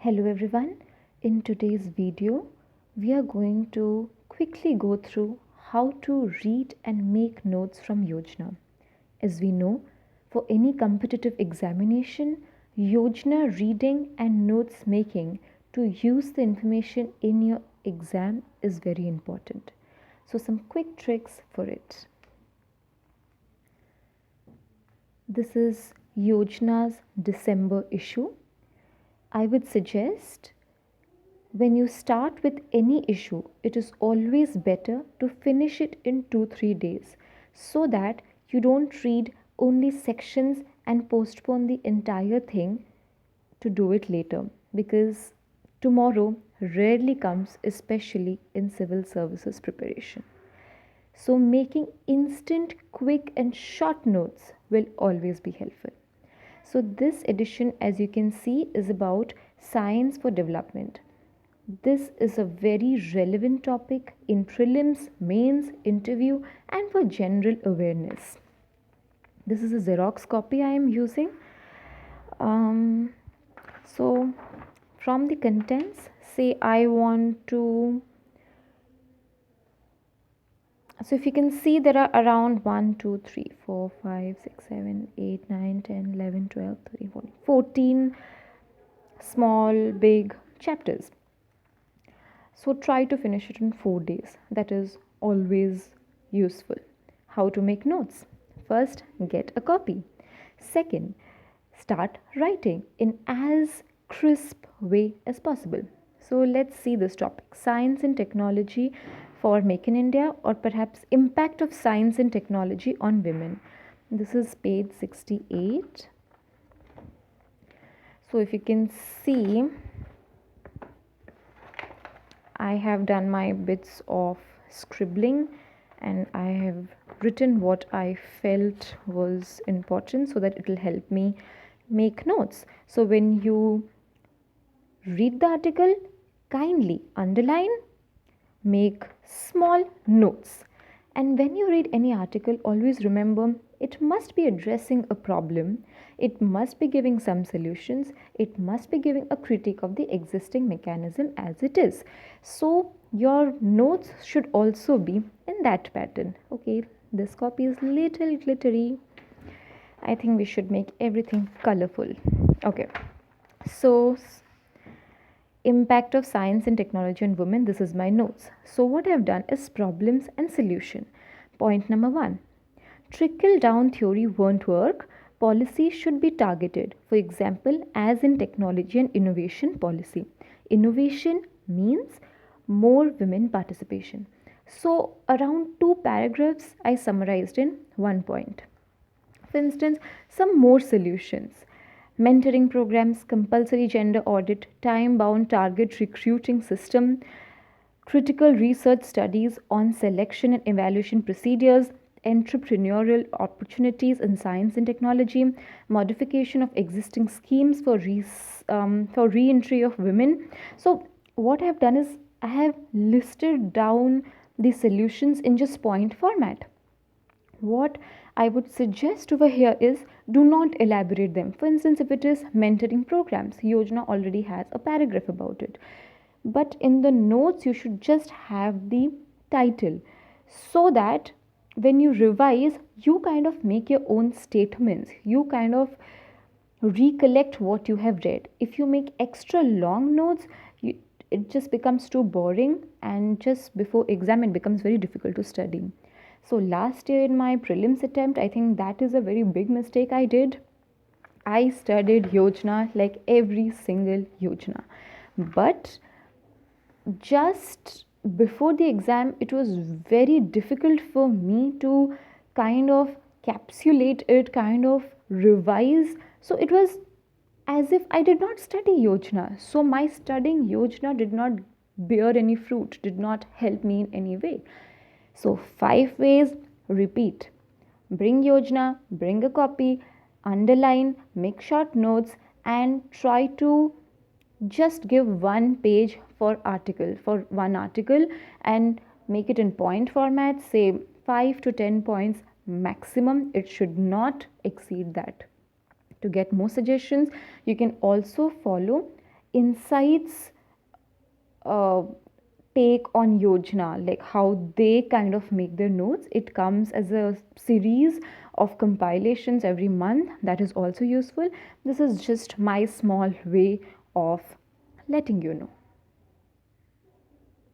Hello everyone. In today's video, we are going to quickly go through how to read and make notes from Yojana. As we know, for any competitive examination, Yojana reading and notes making to use the information in your exam is very important. So some quick tricks for it. This is Yojana's December issue. I would suggest when you start with any issue, it is always better to finish it in 2-3 days so that you don't read only sections and postpone the entire thing to do it later, because tomorrow rarely comes, especially in civil services preparation. So, making instant, quick, and short notes will always be helpful. So, this edition, as you can see, is about science for development. This is a very relevant topic in prelims, mains, interview, and for general awareness. This is a Xerox copy I am using. So, from the contents, say I want to. So, if you can see, there are around 1, 2, 3, 4, 5, 6, 7, 8, 9, 10, 11, 12, 13, 14, 14 small, big chapters. So try to finish it in 4 days. That is always useful. How to make notes? First, get a copy. Second, start writing in as crisp way as possible. So let's see this topic: science and technology for Make in India, or perhaps impact of science and technology on women. This is page 68. So if you can see, I have done my bits of scribbling and I have written what I felt was important so that it will help me make notes. So when you read the article, kindly underline, make small notes. And when you read any article, always remember it must be addressing a problem, it must be giving some solutions, it must be giving a critique of the existing mechanism as it is. So your notes should also be in that pattern. Okay, this copy is little glittery. I think we should make everything colorful. Okay, so impact of science and technology on women. This is my notes. So what I've done is problems and solution. Point number 1: trickle down theory won't work. Policy should be targeted. For example, as in technology and innovation policy. Innovation means more women participation. So around 2 paragraphs I summarized in 1 point. For instance, some more solutions: mentoring programs, compulsory gender audit, time bound target recruiting system, critical research studies on selection and evaluation procedures, entrepreneurial opportunities in science and technology, modification of existing schemes for re-entry of women. So what I have done is I have listed down the solutions in just point format. What I would suggest over here is do not elaborate them. For instance, if it is mentoring programs, Yojana already has a paragraph about it. But in the notes, you should just have the title so that when you revise, you kind of make your own statements. You kind of recollect what you have read. If you make extra long notes, it just becomes too boring, and just before exam, it becomes very difficult to study. So last year in my prelims attempt, I think that is a very big mistake I did. I studied Yojana like every single Yojana. But just before the exam, it was very difficult for me to kind of capsulate it, kind of revise. So it was as if I did not study Yojana. So my studying Yojana did not bear any fruit, did not help me in any way. So 5 ways: repeat, bring Yojana, bring a copy, underline, make short notes, and try to just give 1 page for one article, and make it in point format, say 5 to 10 points maximum. It should not exceed that. To get more suggestions, you can also follow insights take on Yojana, like how they kind of make their notes. It comes as a series of compilations every month. That is also useful. This is just my small way of letting you know.